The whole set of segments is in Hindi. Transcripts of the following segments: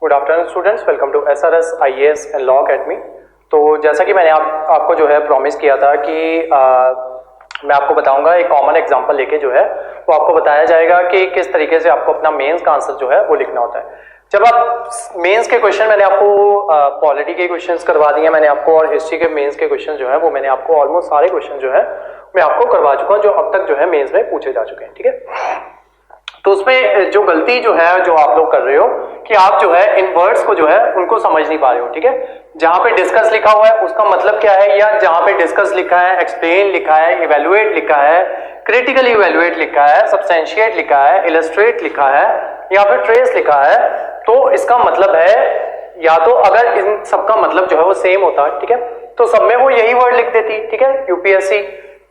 Good afternoon students, welcome to SRS IAS and law academy. तो जैसा कि मैंने आपको जो है प्रॉमिस किया था कि मैं आपको बताऊंगा एक कॉमन एग्जांपल लेके जो है वो आपको बताया जाएगा कि किस तरीके से आपको अपना मेंस का आंसर जो है वो लिखना होता है। जब आप मेंस के क्वेश्चन मैंने आपको पॉलिटी के क्वेश्चंस करवा दिए मैंने आपको, और हिस्ट्री के मेंस के क्वेश्चन जो है वो मैंने आपको ऑलमोस्ट सारे क्वेश्चन जो है मैं आपको करवा चुका हूँ जो अब तक जो है मेंस में पूछे जा चुके हैं। ठीक है, तो उसमें जो गलती जो है जो आप लोग कर रहे हो कि आप जो है इन वर्ड्स को जो है उनको समझ नहीं पा रहे हो। ठीक है, जहां पे डिस्कस लिखा हुआ है उसका मतलब क्या है, या जहां पे डिस्कस लिखा है, एक्सप्लेन लिखा है, इवेलुएट लिखा है, क्रिटिकली इवेलुएट लिखा है, सब्सटेंशिएट लिखा है, इलस्ट्रेट लिखा है या फिर ट्रेस लिखा है, तो इसका मतलब है या तो अगर इन सबका मतलब जो है वो सेम होता है, ठीक है, तो सब में वो यही वर्ड लिख देती। ठीक है, यूपीएससी,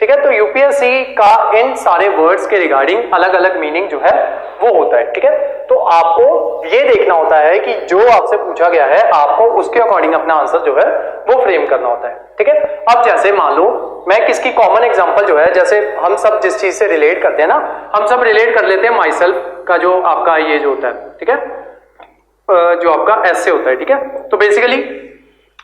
ठीक है, तो यूपीएससी का इन सारे वर्ड्स के रिगार्डिंग अलग अलग मीनिंग जो है वो होता है। ठीक है, तो आपको ये देखना होता है कि जो आपसे पूछा गया है आपको उसके अकॉर्डिंग अपना आंसर जो है वो फ्रेम करना होता है। ठीक है, अब जैसे मान लो मैं किसकी कॉमन एग्जांपल जो है, जैसे हम सब जिस चीज से रिलेट करते हैं ना, हम सब रिलेट कर लेते हैं माई सेल्फ का जो आपका ये जो होता है, ठीक है, जो आपका ऐसे होता है। ठीक है, तो बेसिकली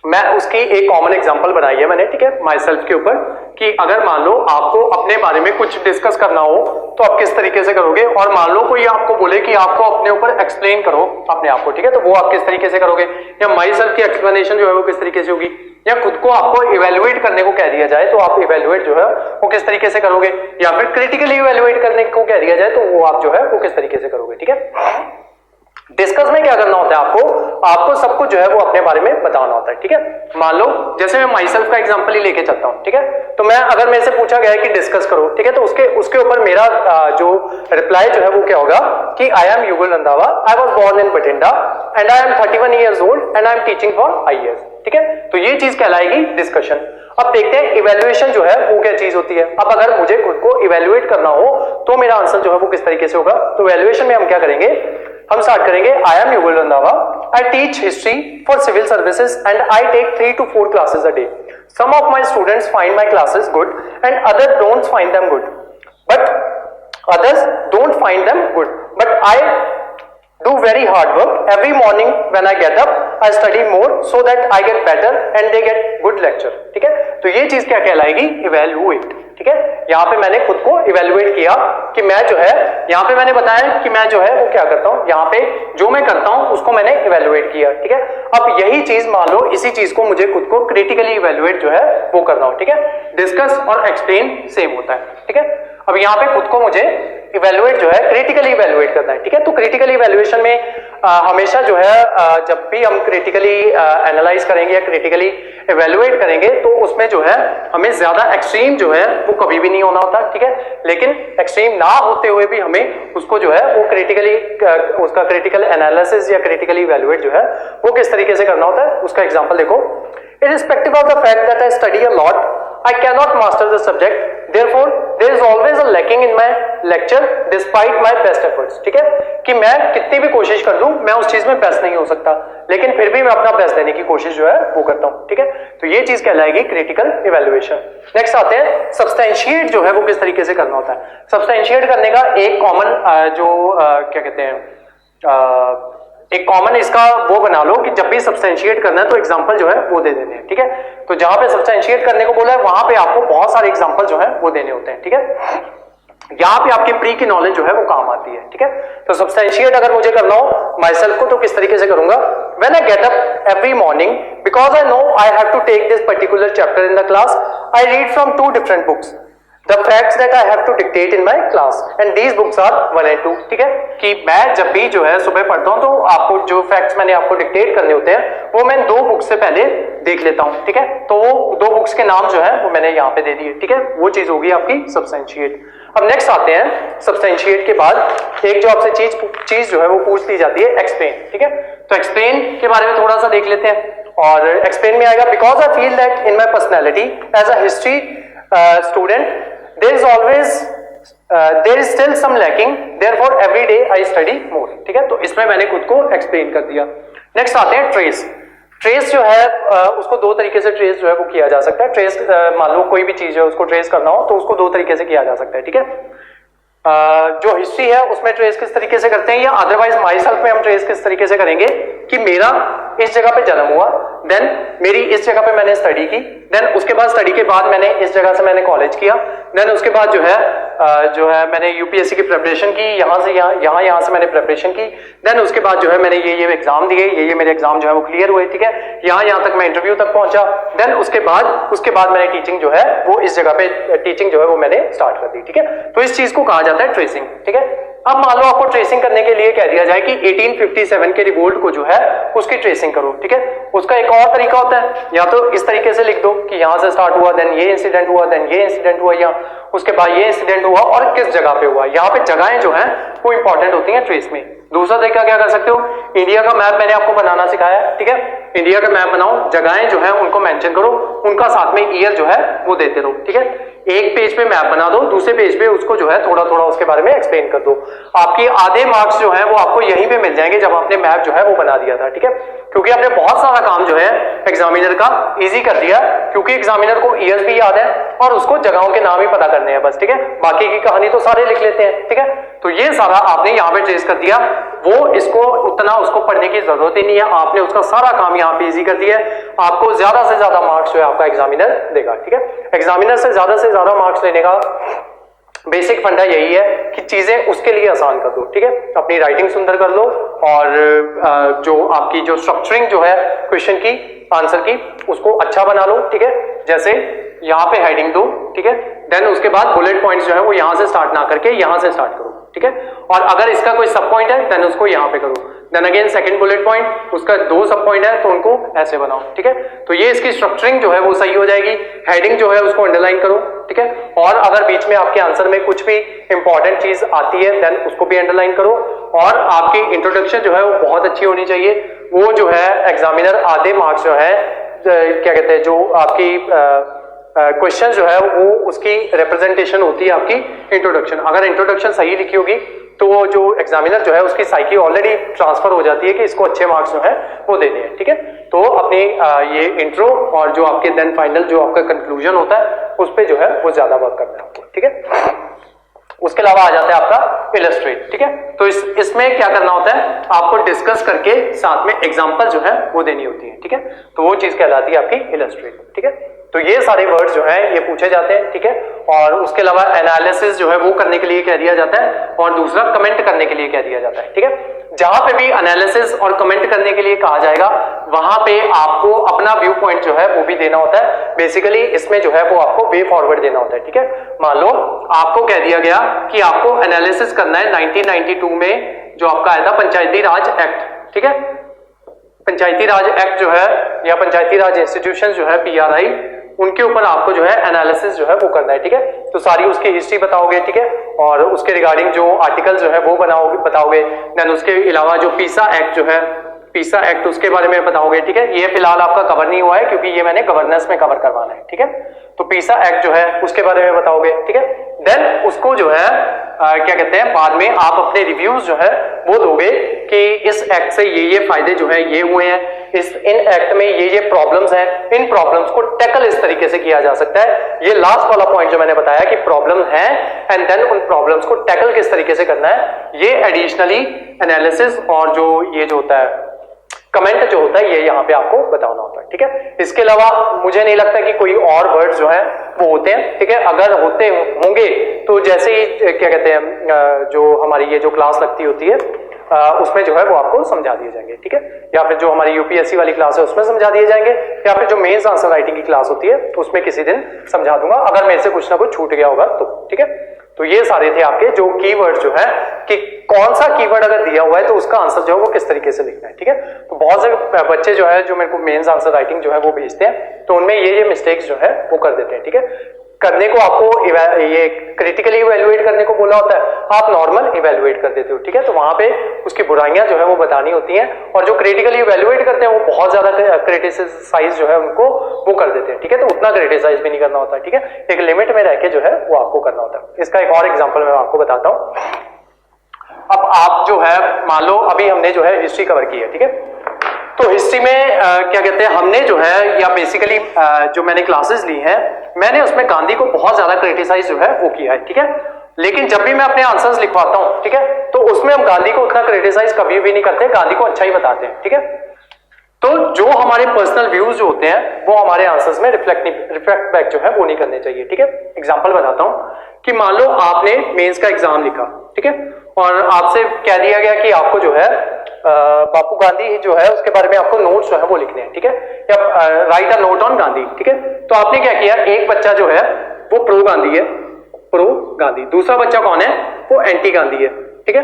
मैं उसकी एक कॉमन एग्जांपल बनाई है मैंने, ठीक है, माई सेल्फ के ऊपर, कि अगर मान लो आपको अपने बारे में कुछ डिस्कस करना हो तो आप किस तरीके से करोगे, और मान लो कोई आपको बोले कि आपको अपने ऊपर एक्सप्लेन करो अपने आप को, ठीक है, तो वो आप किस तरीके से करोगे, या माई सेल्फ की एक्सप्लेनेशन जो है वो किस तरीके से होगी, या खुद को आपको इवेलुएट करने को कह दिया जाए तो आप इवेलुएट जो है वो किस तरीके से करोगे, या फिर क्रिटिकली इवेलुएट करने को कह दिया जाए तो वो आप जो है वो किस तरीके से करोगे। ठीक है, डिस्कस में क्या करना होता है, आपको सब कुछ जो है वो अपने बारे में बताना होता है। ठीक है, मान लो जैसे मैं माई सेल्फ का एग्जांपल ही लेके चलता हूं, ठीक है, तो मैं अगर मेरे से पूछा गया है कि डिस्कस करो, ठीक है, तो उसके ऊपर मेरा जो रिप्लाई जो है वो क्या होगा कि I am Yugal Randhawa, I was born in Bathinda and I am 31 years old and I am teaching for IAS। ठीक है, तो ये चीज कहलाएगी डिस्कशन। अब देखते हैं इवेल्युएशन जो है वो क्या चीज होती है। अब अगर मुझे खुद को इवेल्युएट करना हो तो मेरा आंसर जो है वो किस तरीके से होगा, तो इवेल्युएशन में हम क्या करेंगे, हम स्टार्ट करेंगे I am Yugal Randhawa, I teach history for civil services and I take 3 to 4 classes a day. Some of my students find my classes good and other don't find them good, but others don't find them good, but I do very hard work every morning when I get up, I study more so that I get better and they get good lecture। ठीक है, तो ये चीज क्या कहलाएगी, इवेलुएट। ठीक है, यहाँ पे मैंने खुद को इवेलुएट किया कि मैं जो है, यहाँ पे मैंने बताया कि मैं जो है वो क्या करता हूँ, यहाँ पे जो मैं करता हूँ उसको मैंने इवेलुएट किया। ठीक है, अब यही चीज मान लो इसी चीज को मुझे खुद को क्रिटिकली इवेलुएट जो है वो करना हो। ठीक है, डिस्कस और एक्सप्लेन सेम होता है। ठीक है, अब यहाँ पे खुद को मुझे इवेलुएट जो है क्रिटिकली इवेलुएट करना है। ठीक है, तो क्रिटिकली इवेलुएशन में हमेशा जो है जब भी हम क्रिटिकली एनालाइज करेंगे या क्रिटिकली इवेलुएट करेंगे तो उसमें जो है हमें ज्यादा एक्सट्रीम जो है वो कभी भी नहीं होना होता। ठीक है, लेकिन एक्सट्रीम ना होते हुए भी हमें उसको जो है वो क्रिटिकली उसका क्रिटिकल एनालिसिस या क्रिटिकली इवेलुएट जो है वो किस तरीके से करना होता है। उसका एग्जाम्पल देखो, irrespective of the fact that I study a lot, I cannot master the subject. Therefore, there is always a lacking in my lecture despite my best efforts। ठीक है, कि मैं कितनी भी कोशिश कर लूं मैं उस चीज में बेस्ट नहीं हो सकता, लेकिन फिर भी मैं अपना बेस्ट देने की कोशिश जो है वो करता हूं। ठीक है, तो ये चीज कहलाएगी क्रिटिकल इवेलुएशन। नेक्स्ट आते हैं सब्सटेंशिएट जो है वो किस तरीके से करना होता है। सब्सटेंशिएट करने का एक कॉमन क्या कहते हैं, एक कॉमन इसका वो बना लो कि जब भी सब्सटेंशिएट करना है तो एग्जांपल जो है वो दे देने हैं। ठीक है, तो जहां पे सब्सटेंशिएट करने को बोला है वहां पे आपको बहुत सारे एग्जांपल जो है वो देने होते हैं। ठीक है, यहाँ पे आपकी प्री की नॉलेज जो है वो काम आती है। ठीक है, तो सब्सटेंशिएट अगर मुझे करना हो माई सेल्फ को तो किस तरीके से करूंगा, when I get up every morning because I know I have to take this particular chapter in the class, I read from 2 different books the facts that I have to dictate in my class and these books are 1 and 2। ठीक है, कि मैं जब भी जो है सुबह पढ़ता हूं तो आपको जो फैक्ट्स मैंने आपको डिक्टेट करने होते हैं वो मैं 2 बुक्स से पहले देख लेता हूं। ठीक है, तो वो 2 बुक्स के नाम जो है वो मैंने यहाँ पे दे दिए। ठीक है, वो चीज होगी आपकी सब्सटेंशिएट। अब नेक्स्ट आते हैं सब्सटेंशिएट के बाद एक जो आपसे चीज जो है वो पूछ ली जाती है एक्सप्लेन। ठीक है, तो एक्सप्लेन के बारे में थोड़ा सा देख लेते हैं, और एक्सप्लेन में आएगा because I feel that in my personality as a history student there is still some lacking, therefore every day I study more। ठीक है, तो इसमें मैंने खुद को एक्सप्लेन कर दिया। नेक्स्ट आते हैं ट्रेस। ट्रेस जो है उसको 2 तरीके से ट्रेस जो है वो किया जा सकता है। ट्रेस मान लो कोई भी चीज है उसको ट्रेस करना हो तो उसको 2 तरीके से किया जा सकता है। ठीक है, जो हिस्ट्री है उसमें ट्रेस किस तरीके से करते हैं, या अदरवाइज माई सेल्फ में हम ट्रेस किस तरीके से करेंगे, कि मेरा इस जगह पे जन्म हुआ, देन मेरी इस जगह पे मैंने स्टडी की, देन उसके बाद स्टडी के बाद मैंने इस जगह से मैंने कॉलेज किया, देन उसके बाद जो है मैंने यूपीएससी की प्रिपरेशन की, यहाँ से यहाँ से मैंने प्रिपरेशन की, देन उसके बाद जो है मैंने ये एग्जाम दिए, ये मेरे एग्जाम जो है वो क्लियर हुए, ठीक है, यहाँ तक मैं इंटरव्यू तक पहुंचा, देन उसके बाद मैंने टीचिंग जो है वो इस जगह पे टीचिंग जो है वो मैंने स्टार्ट कर दी, ठीक है। तो इस चीज को कहा जाता है ट्रेसिंग, ठीक है। अब मान लो आपको ट्रेसिंग करने के लिए कह दिया जाए कि 1857 के रिवोल्ट को जो है उसकी ट्रेसिंग करो, ठीक है। उसका एक और तरीका होता है, या तो इस तरीके से लिख दो कि यहां से स्टार्ट हुआ, देन ये इंसिडेंट हुआ, देन ये इंसिडेंट हुआ, या उसके बाद ये इंसिडेंट हुआ और किस जगह पे हुआ। यहाँ पे जगहें जो है वो इंपॉर्टेंट होती हैं ट्रेस में। दूसरा तरीका क्या कर सकते हो, इंडिया का मैप मैंने आपको बनाना सिखाया है, ठीक है। इंडिया का मैप बनाओ, जगहें जो है उनको मेंशन करो, उनका साथ में ईयर जो है वो देते रहो, ठीक है। एक पेज पे मैप बना दो, दूसरे पेज पे उसको जो है थोड़ा थोड़ा उसके बारे में एक्सप्लेन कर दो। आपकी आधे मार्क्स जो है वो आपको यहीं पे मिल जाएंगे जब आपने मैप जो है वो बना दिया था, ठीक है। क्योंकि आपने बहुत सारा काम जो है एग्जामिनर का इजी कर दिया, क्योंकि एग्जामिनर को ईयर्स भी याद है और उसको जगहों के नाम ही पता करने हैं बस, ठीक है। बाकी की कहानी तो सारे लिख लेते हैं, ठीक है। तो ये सारा आपने यहाँ पे ट्रेस कर दिया, वो इसको उतना उसको पढ़ने की जरूरत ही नहीं है, आपने उसका सारा काम यहाँ पे इजी कर दिया है। आपको ज्यादा से ज्यादा मार्क्स जो है आपका एग्जामिनर देगा, ठीक है। एग्जामिनर से ज्यादा मार्क्स लेने का बेसिक फंडा यही है कि चीजें उसके लिए आसान कर दो, ठीक है। अपनी राइटिंग सुंदर कर लो और जो आपकी जो स्ट्रक्चरिंग जो है क्वेश्चन की, आंसर की, उसको अच्छा बना लो, ठीक है। जैसे यहाँ पे हेडिंग दो, ठीक है, देन उसके बाद बुलेट पॉइंट्स जो है वो यहाँ से स्टार्ट ना करके यहाँ से स्टार्ट करो, ठीक है। और अगर इसका कोई सब पॉइंट है देन उसको यहाँ पे करो, then again second bullet point, उसका 2 सब पॉइंट है तो उनको ऐसे बनाओ, ठीक है। तो ये इसकी स्ट्रक्चरिंग जो है वो सही हो जाएगी। हेडिंग जो है उसको अंडरलाइन करो, ठीक है। और अगर बीच में आपके आंसर में कुछ भी इंपॉर्टेंट चीज आती है देन उसको भी अंडरलाइन करो। और आपकी इंट्रोडक्शन जो है वो बहुत अच्छी होनी चाहिए। वो जो है एग्जामिनर आधे मार्क्स जो है क्या कहते हैं, जो आपकी क्वेश्चन जो है वो उसकी रिप्रेजेंटेशन होती है आपकी इंट्रोडक्शन। अगर इंट्रोडक्शन सही लिखी होगी तो वो जो एग्जामिनर जो है उसकी साइकी ऑलरेडी ट्रांसफर हो जाती है कि इसको अच्छे मार्क्स जो है वो देने हैं, ठीक है। तो अपनी ये इंट्रो और जो आपके देन फाइनल जो आपका कंक्लूजन होता है उस पे जो है वो ज्यादा वर्क करना है आपको, ठीक है। उसके अलावा आ जाता है आपका इलस्ट्रेट, ठीक है। तो इसमें क्या करना होता है, आपको डिस्कस करके साथ में एग्जांपल जो है वो देनी होती है, ठीक है। तो वो चीज कहलाती है आपकी इलस्ट्रेट, ठीक है। तो ये सारे वर्ड्स जो है ये पूछे जाते हैं, ठीक है। और उसके अलावा एनालिसिस जो है वो करने के लिए कह दिया जाता है और दूसरा कमेंट करने के लिए कह दिया जाता है, ठीक है। जहां पे भी एनालिसिस और कमेंट करने के लिए कहा जाएगा वहां पे आपको अपना व्यू पॉइंट जो है वो भी देना होता है। बेसिकली इसमें जो है वो आपको वे फॉरवर्ड देना होता है, ठीक है। मान लो आपको कह दिया गया कि आपको एनालिसिस करना है 1992 में जो आपका आया था पंचायती राज एक्ट, ठीक है। पंचायती राज एक्ट जो है या पंचायती राज इंस्टीट्यूशन जो है PRI, उनके ऊपर आपको जो है एनालिसिस जो है वो करना है, ठीक है। तो सारी उसकी हिस्ट्री बताओगे, ठीक है, और उसके रिगार्डिंग जो आर्टिकल जो है वो बताओगे। देन उसके अलावा जो पीसा एक्ट जो है, पीसा एक्ट उसके बारे में बताओगे, ठीक है। ये फिलहाल आपका कवर नहीं हुआ है क्योंकि ये मैंने गवर्नेंस में कवर करवाना है, ठीक है। तो पीसा एक्ट जो है उसके बारे में बताओगे, ठीक है। देन उसको जो है क्या कहते हैं, बाद में आप अपने रिव्यूज जो है वो दोगे कि इस एक्ट से ये फायदे जो है ये हुए हैं, इन एक्ट में ये प्रॉब्लम्स हैं, इन प्रॉब्लम्स को टैकल इस तरीके से किया जा सकता है। ये लास्ट वाला पॉइंट जो मैंने बताया कि प्रॉब्लम है एंड देन उन प्रॉब्लम्स को टैकल किस तरीके से करना है, ये एडिशनली एनालिसिस और जो ये जो होता है कमेंट जो होता है ये यहाँ पे आपको बताना होता है, ठीक है। इसके अलावा मुझे नहीं लगता कि कोई और वर्ड्स जो है वो होते हैं, ठीक है। अगर होते होंगे तो जैसे ही क्या कहते हैं जो हमारी ये जो क्लास लगती होती है उसमें जो है वो आपको समझा दिए जाएंगे, ठीक है। या फिर जो हमारी यूपीएससी वाली क्लास है उसमें समझा दिए जाएंगे, या फिर जो मेंस आंसर राइटिंग की क्लास होती है उसमें किसी दिन समझा दूंगा अगर मेरे से कुछ ना कुछ छूट गया होगा तो, ठीक है। तो ये सारे थे आपके जो कीवर्ड जो है कि कौन सा कीवर्ड अगर दिया हुआ है तो उसका आंसर जो है वो किस तरीके से लिखना है, ठीक है। तो बहुत से बच्चे जो है जो मेरे को मेंस आंसर राइटिंग जो है वो भेजते हैं तो उनमें ये मिस्टेक्स जो है वो कर देते हैं, ठीक है। करने को आपको ये क्रिटिकली इवेल्युएट करने को बोला होता है, आप नॉर्मल इवेल्युएट कर देते हो, ठीक है। तो वहां पे उसकी बुराइयां जो है वो बतानी होती हैं और जो क्रिटिकली इवेल्युएट करते हैं वो बहुत ज्यादा क्रिटिसाइज जो है उनको वो कर देते हैं, ठीक है। तो उतना क्रिटिसाइज भी नहीं करना होता, ठीक है। एक लिमिट में रह के जो है वो आपको करना होता है। इसका एक और एग्जाम्पल मैं आपको बताता हूं। अब आप जो है मान लो अभी हमने जो है हिस्ट्री कवर की है, ठीक है। तो हिस्ट्री में क्या कहते हैं हमने जो है या बेसिकली जो मैंने क्लासेस ली हैं मैंने उसमें गांधी को बहुत ज्यादा क्रिटिसाइज जो है वो किया है, ठीक है। लेकिन जब भी मैं अपने आंसर्स लिखवाता हूं, ठीक है, तो उसमें हम गांधी को उतना क्रिटिसाइज कभी भी नहीं करते, गांधी को अच्छा ही बताते हैं, ठीक है। तो जो हमारे पर्सनल व्यूज जो होते हैं वो हमारे आंसर्स में रिफ्लेक्ट बैक जो है वो नहीं करने चाहिए, ठीक है। एग्जांपल बताता हूं कि मान लो आपने मेंस का एग्जाम लिखा, ठीक है, और आपसे कह दिया गया कि आपको जो है बापू गांधी जो है उसके बारे में आपको नोट्स जो है वो लिखने हैं, ठीक है, या right a note on Gandhi, ठीक है। तो आपने क्या किया, एक बच्चा जो है वो प्रो गांधी है, प्रो गांधी, दूसरा बच्चा कौन है, वो एंटी गांधी है, ठीक है।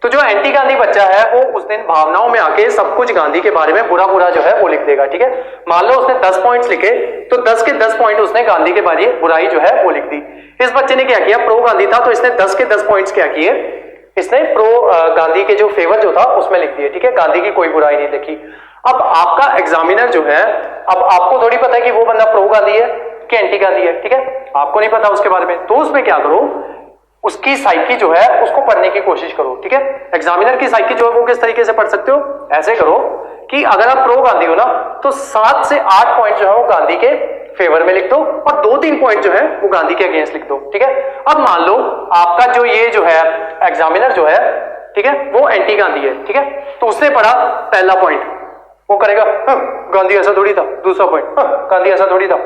तो जो एंटी गांधी बच्चा है वो उस दिन भावनाओं में आके सब कुछ गांधी के बारे में बुरा बुरा जो है वो लिख देगा, ठीक है। मान लो उसने 10 पॉइंट्स लिखे तो 10 के 10 पॉइंट उसने गांधी के बारे में बुराई जो है वो लिख दी। इस बच्चे ने क्या किया, प्रो गांधी था तो इसने 10 के 10 पॉइंट्स क्या किए, इसने प्रो गांधी के जो फेवर जो था उसमें लिख दिए, ठीक है, गांधी की कोई बुराई नहीं लिखी। अब आपका एग्जामिनर जो है, अब आपको थोड़ी पता है कि वो बंदा प्रो गांधी है कि एंटी गांधी है, ठीक है, आपको नहीं पता उसके बारे में। तो उसमें क्या करो, उसकी साइकी जो है उसको पढ़ने की कोशिश करो, ठीक है। एग्जामिनर की साइकी जो है वो किस तरीके से पढ़ सकते हो, ऐसे करो कि अगर आप प्रो गांधी हो ना तो 7 से 8 पॉइंट जो है वो गांधी के फेवर में लिख दो और 2-3 पॉइंट जो है वो गांधी के अगेंस्ट लिख दो, ठीक है। अब मान लो आपका जो ये जो है एग्जामिनर जो है, ठीक है, वो एंटी गांधी है, ठीक है, तो उसने पढ़ा पहला पॉइंट, वो करेगा गांधी ऐसा थोड़ी था, दूसरा पॉइंट गांधी ऐसा थोड़ी था।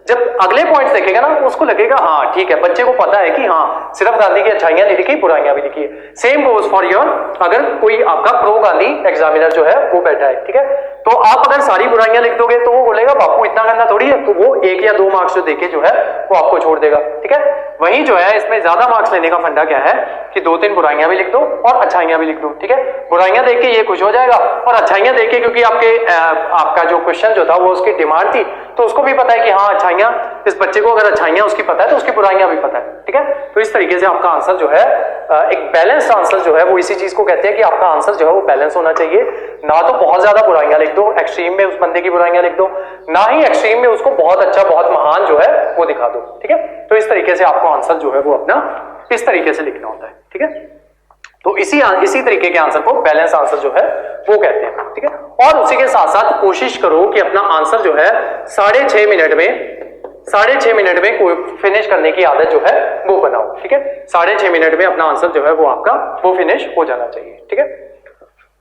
जब अगले पॉइंट्स देखेगा ना उसको लगेगा हाँ ठीक है, बच्चे को पता है कि हाँ सिर्फ गांधी की अच्छाइयां नहीं लिखी, बुराइयां भी लिखी है। सेम गोज फॉर योर, अगर कोई आपका प्रो गांधी एग्जामिनर जो है वो बैठा है, ठीक है, तो आप अगर सारी बुराइयां लिख दोगे तो वो बोलेगा बापू इतना गंदा थोड़ी है, तो वो 1 या 2 मार्क्स जो देके जो है वो आपको छोड़ देगा, ठीक है। वहीं जो है इसमें ज्यादा मार्क्स लेने का फंडा क्या है कि 2-3 बुराइयां भी लिख दो और अच्छाइयां भी लिख दो, ठीक है। बुराइयां देख के ये खुश हो जाएगा और अच्छाइयां देख के, क्योंकि आपका जो क्वेश्चन जो था वो उसकी डिमांड थी तो उसको भी पता है कि हाँ अच्छाइयां, इस बच्चे को अगर अच्छाइयां उसकी पता है तो उसकी बुराइयां भी पता है, ठीक है। तो इस तरीके से आपका आंसर जो है एक बैलेंस्ड आंसर जो है वो इसी चीज को कहते हैं कि आपका आंसर जो है वो बैलेंस होना चाहिए। ना तो बहुत ज्यादा बुराइयां लिख दो, एक्सट्रीम में उस बंदे की बुराइयां लिख दो, ना ही एक्सट्रीम में उसको बहुत अच्छा बहुत महान जो है वो दिखा दो, ठीक है। तो इस तरीके से आपको आंसर जो है वो अपना इस तरीके से लिखना होता है, ठीक है। तो इसी तरीके के आंसर को बैलेंस आंसर जो है वो कहते हैं, ठीक है। और उसी के साथ साथ कोशिश करो कि अपना आंसर जो है 6.5 मिनट में कोई फिनिश करने की आदत जो है वो बनाओ, ठीक है। 6.5 मिनट में अपना आंसर जो है वो आपका वो फिनिश हो जाना चाहिए, ठीक है।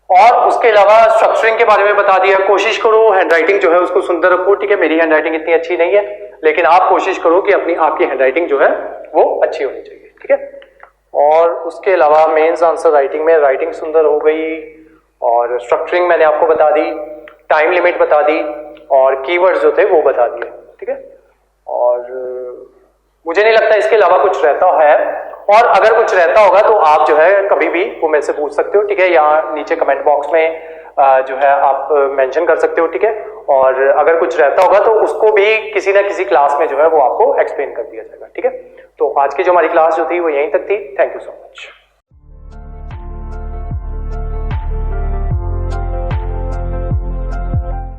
और उसके अलावा स्ट्रक्चरिंग के बारे में बता दिया, कोशिश करो हैंडराइटिंग जो है उसको सुंदर रखो, ठीक है। मेरी हैंडराइटिंग इतनी अच्छी नहीं है लेकिन आप कोशिश करो कि आपकी हैंडराइटिंग जो है वो अच्छी होनी चाहिए, ठीक है। और उसके अलावा मेंस आंसर राइटिंग में राइटिंग सुंदर हो गई और स्ट्रक्चरिंग मैंने आपको बता दी, टाइम लिमिट बता दी और कीवर्ड्स जो थे वो बता दिए, ठीक है। और मुझे नहीं लगता इसके अलावा कुछ रहता है, और अगर कुछ रहता होगा तो आप जो है कभी भी वो मेरे से पूछ सकते हो, ठीक है। यहाँ नीचे कमेंट बॉक्स में जो है आप मेंशन कर सकते हो, ठीक है। और अगर कुछ रहता होगा तो उसको भी किसी ना किसी क्लास में जो है वो आपको एक्सप्लेन कर दिया जाएगा, ठीक है। तो आज की जो हमारी क्लास जो थी वो यहीं तक थी। Thank you so much.